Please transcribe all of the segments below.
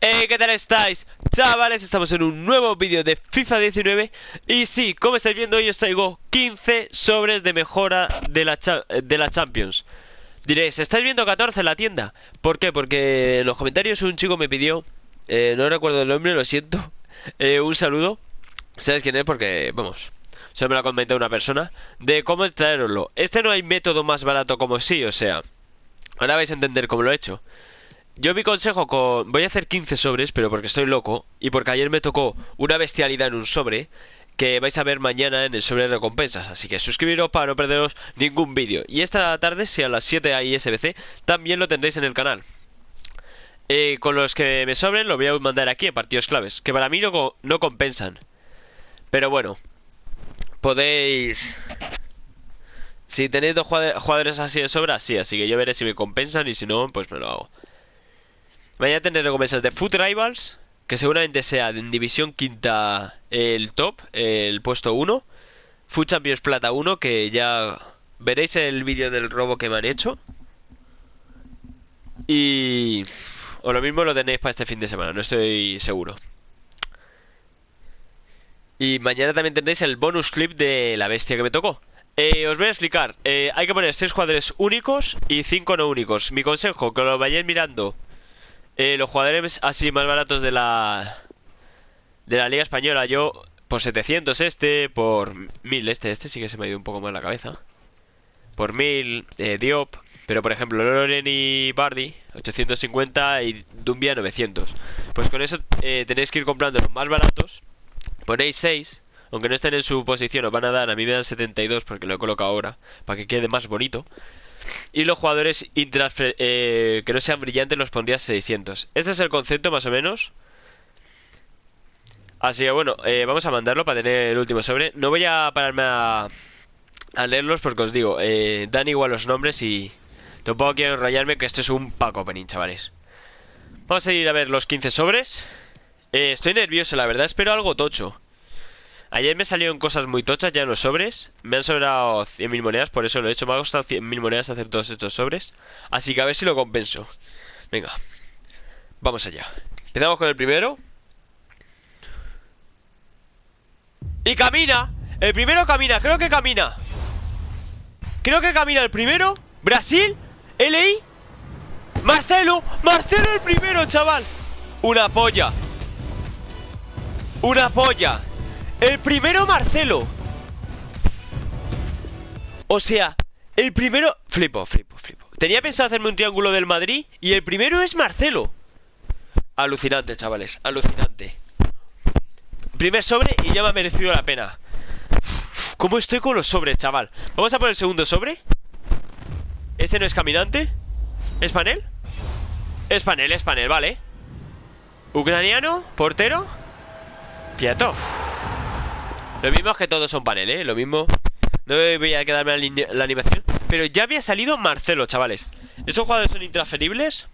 ¿Qué tal estáis? Chavales, estamos en un nuevo vídeo de FIFA 19. Y sí, como estáis viendo, hoy os traigo 15 sobres de mejora de la Champions. Diréis, ¿estáis viendo 14 en la tienda? ¿Por qué? Porque en los comentarios un chico me pidió, no recuerdo el nombre, lo siento, un saludo. ¿Sabes quién es? Porque, vamos, solo me lo ha comentado una persona, de cómo traeroslo. Este no hay método más barato como sí, o sea, ahora vais a entender cómo lo he hecho. Yo mi consejo voy a hacer 15 sobres, pero porque estoy loco y porque ayer me tocó una bestialidad en un sobre que vais a ver mañana en el sobre de recompensas. Así que suscribiros para no perderos ningún vídeo. Y esta tarde, si a las 7 hay SBC, también lo tendréis en el canal. Con los que me sobren lo voy a mandar aquí en partidos claves, que para mí no compensan. Pero bueno, podéis... Si tenéis dos jugadores así de sobra, sí, así que yo veré si me compensan y si no, pues me lo hago. Mañana tendré recompensas de Foot Rivals, que seguramente sea en División Quinta el top, el puesto 1. Foot Champions Plata 1, que ya veréis el vídeo del robo que me han hecho. Y... o lo mismo lo tenéis para este fin de semana, no estoy seguro. Y mañana también tendréis el bonus clip de la bestia que me tocó. Os voy a explicar. Hay que poner 6 jugadores únicos y 5 no únicos. Mi consejo, que lo vayáis mirando. Los jugadores así más baratos de la Liga Española. Yo por 700 por 1000 este sí que se me ha ido un poco más la cabeza. Por 1000 Diop. Pero por ejemplo Loren y Bardi 850 y Dumbia 900. Pues con eso tenéis que ir comprando los más baratos. Ponéis 6. Aunque no estén en su posición os van a dar. A mí me dan 72 porque lo he colocado ahora, para que quede más bonito. Y los jugadores que no sean brillantes los pondría 600. Este es el concepto más o menos. Así que bueno, vamos a mandarlo para tener el último sobre. No voy a pararme a leerlos porque os digo, dan igual los nombres y tampoco quiero enrollarme, que esto es un pack opening, chavales. Vamos a ir a ver los 15 sobres. Estoy nervioso, la verdad, espero algo tocho. Ayer me salieron cosas muy tochas ya en los sobres. Me han sobrado 100.000 monedas, por eso lo he hecho. Me ha costado 100.000 monedas hacer todos estos sobres. Así que a ver si lo compenso. Venga, vamos allá. Empezamos con el primero. Y camina. El primero camina, creo que camina. Creo que camina el primero. Brasil, LI, Marcelo. Marcelo el primero, chaval. Una polla. Una polla. El primero Marcelo. O sea, el primero... Flipo. Tenía pensado hacerme un triángulo del Madrid y el primero es Marcelo. Alucinante, chavales, alucinante. Primer sobre y ya me ha merecido la pena. ¿Cómo estoy con los sobres, chaval? Vamos a por el segundo sobre. Este no es caminante. ¿Es panel? Es panel, vale. Ucraniano, portero, Piatov. Lo mismo es que todos son panel, lo mismo. No voy a quedarme la animación. Pero ya había salido Marcelo, chavales. ¿Esos jugadores son intransferibles?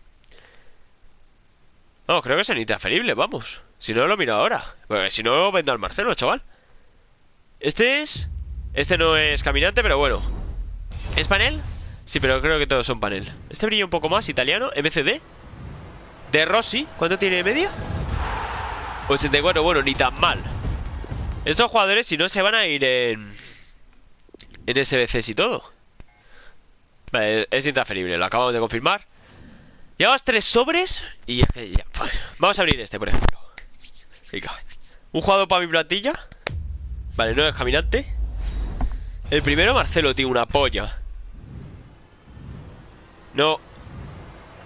No, creo que son intransferibles, vamos. Si no, lo miro ahora. Porque si no, vendo al Marcelo, chaval. Este no es caminante, pero bueno. ¿Es panel? Sí, pero creo que todos son panel. Este brilla un poco más, italiano, MCD. De Rossi, ¿cuánto tiene de media? 84, bueno, ni tan mal. Estos jugadores, si no, se van a ir en SBCs y todo. Vale, es intransferible, lo acabamos de confirmar. Llevamos 3 sobres y es que ya. Vamos a abrir este, por ejemplo. Venga. Un jugador para mi plantilla. Vale, no es caminante. El primero Marcelo, tío, una polla. No.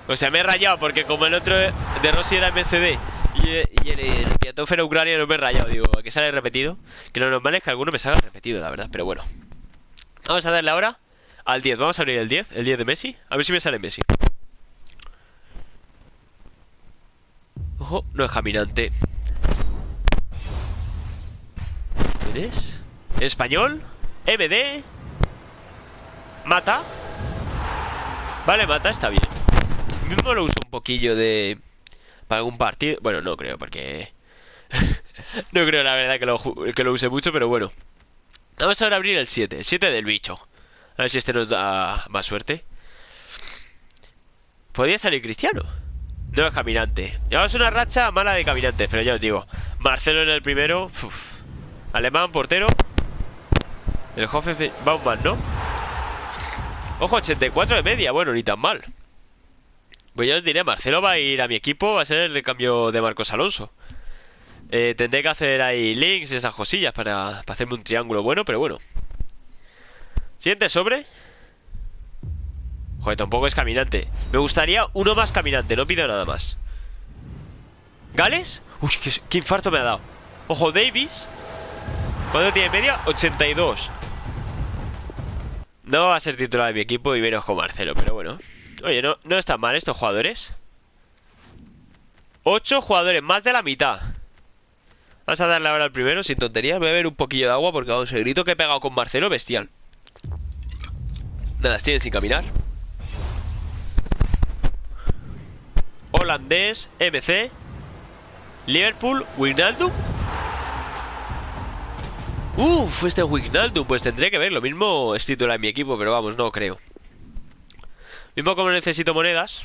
O sea, me he rayado porque como el otro de Rossi era MCD y el Piatov era Ucrania, no me he rayado. Digo, que sale repetido. Que lo normal es que alguno me salga repetido, la verdad, pero bueno. Vamos a darle ahora al 10. Vamos a abrir el 10 de Messi. A ver si me sale Messi. Ojo, no es caminante. ¿Quién es? Español, MD, Mata. Vale, Mata está bien. Mismo lo uso un poquillo para algún partido. Bueno, no creo porque no creo la verdad que lo use mucho, pero bueno. Vamos ahora a abrir el 7. El 7 del bicho. A ver si este nos da más suerte. Podría salir Cristiano. No es caminante. Llevamos una racha mala de caminantes, pero ya os digo. Marcelo en el primero. Uf. Alemán, portero. El Hoffenheim Baumann, ¿no? Ojo, 84 de media. Bueno, ni tan mal. Pues ya os diré, Marcelo va a ir a mi equipo. Va a ser el recambio de Marcos Alonso. Tendré que hacer ahí links y esas cosillas para hacerme un triángulo bueno, pero bueno. Siguiente sobre. Joder, tampoco es caminante. Me gustaría uno más caminante, no pido nada más. ¿Gales? Uy, qué infarto me ha dado. Ojo, Davis. ¿Cuánto tiene media? 82. No va a ser titular de mi equipo y menos con Marcelo, pero bueno. Oye, no están mal estos jugadores. 8 jugadores, más de la mitad. Vamos a darle ahora al primero, sin tonterías. Voy a beber un poquillo de agua porque vamos, el grito que he pegado con Marcelo, bestial. Nada, siguen sin caminar. Holandés, MC, Liverpool, Wijnaldum. Este Wijnaldum, pues tendré que ver. Lo mismo es titular en mi equipo, pero vamos, no creo. Mismo como necesito monedas,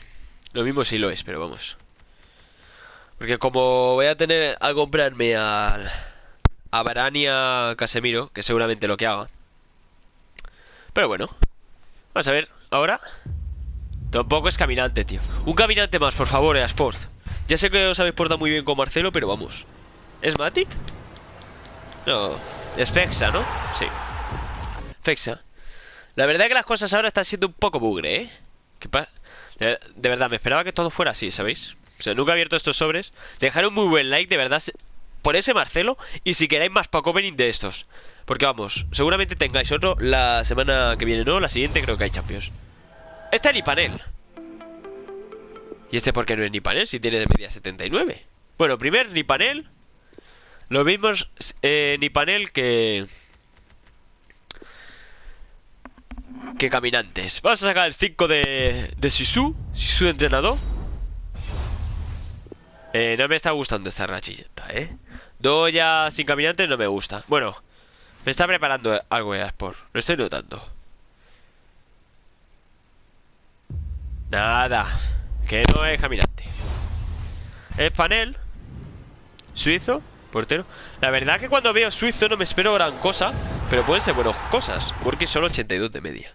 lo mismo sí lo es, pero vamos. Porque como voy a tener a comprarme a Varane y a Casemiro, que seguramente lo que haga. Pero bueno, vamos a ver, ahora. Tampoco es caminante, tío. Un caminante más, por favor, Sport. Ya sé que os habéis portado muy bien con Marcelo, pero vamos. ¿Es Matic? No, es Fexa, ¿no? Sí, Fexa. La verdad que las cosas ahora están siendo un poco bugre, ¿eh? De verdad, me esperaba que todo fuera así, ¿sabéis? O sea, nunca he abierto estos sobres. Dejar un muy buen like, de verdad, por ese Marcelo. Y si queréis más pack opening de estos. Porque vamos, seguramente tengáis otro la semana que viene, ¿no? La siguiente creo que hay Champions. Este es ni panel. ¿Y este por qué no es ni panel si tiene de media 79? Bueno, primer ni panel. Lo mismo ni panel que caminantes. Vamos a sacar el 5 de Sisu de entrenador. No me está gustando esta rachilleta, Dos ya sin caminantes no me gusta. Bueno, me está preparando algo de Sport. Lo estoy notando. Nada, que no es caminante. Es panel. Suizo, portero. La verdad que cuando veo suizo no me espero gran cosa, pero pueden ser buenas cosas, porque solo 82 de media.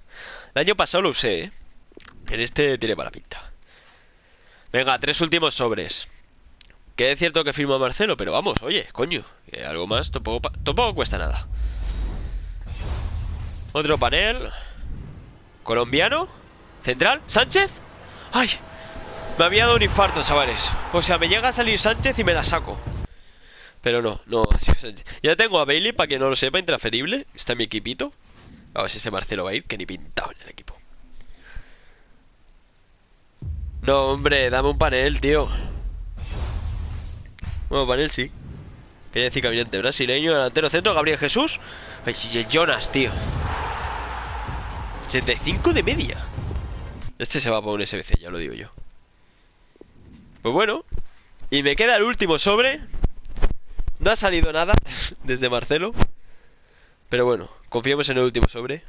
El año pasado lo usé, En este tiene mala pinta. Venga, 3 últimos sobres. Que es cierto que firmo a Marcelo, pero vamos, oye, coño, que algo más tampoco cuesta nada. Otro panel. Colombiano. Central. ¿Sánchez? ¡Ay! Me había dado un infarto, chavales. O sea, me llega a salir Sánchez y me la saco. Pero no ha sido Sánchez. Ya tengo a Bailey, para que no lo sepa, intransferible. Está en mi equipito. A ver si ese Marcelo va a ir, que ni pintado en el equipo. No, hombre, dame un panel, tío. Bueno, panel sí. Quería decir caminante brasileño, delantero centro, Gabriel Jesús. Ay, Jonas, tío. 85 de media. Este se va para un SBC, ya lo digo yo. Pues bueno. Y me queda el último sobre. No ha salido nada desde Marcelo. Pero bueno, confiemos en el último sobre.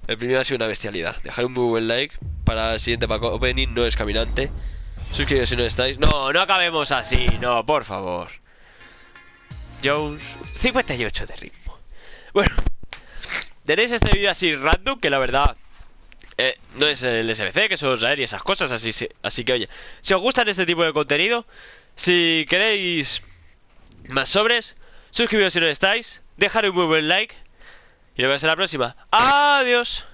El primero ha sido una bestialidad. Dejar un muy buen like para el siguiente pack opening. No es caminante. Suscribiros si no estáis. No acabemos así. No, por favor. Jones 58 de ritmo. Bueno, tenéis este vídeo así random, que la verdad no es el SBC, que suelo traer y esas cosas. Así que oye, si os gustan este tipo de contenido, si queréis más sobres, suscribiros si no estáis, dejad un muy buen like y nos vemos en la próxima. Adiós.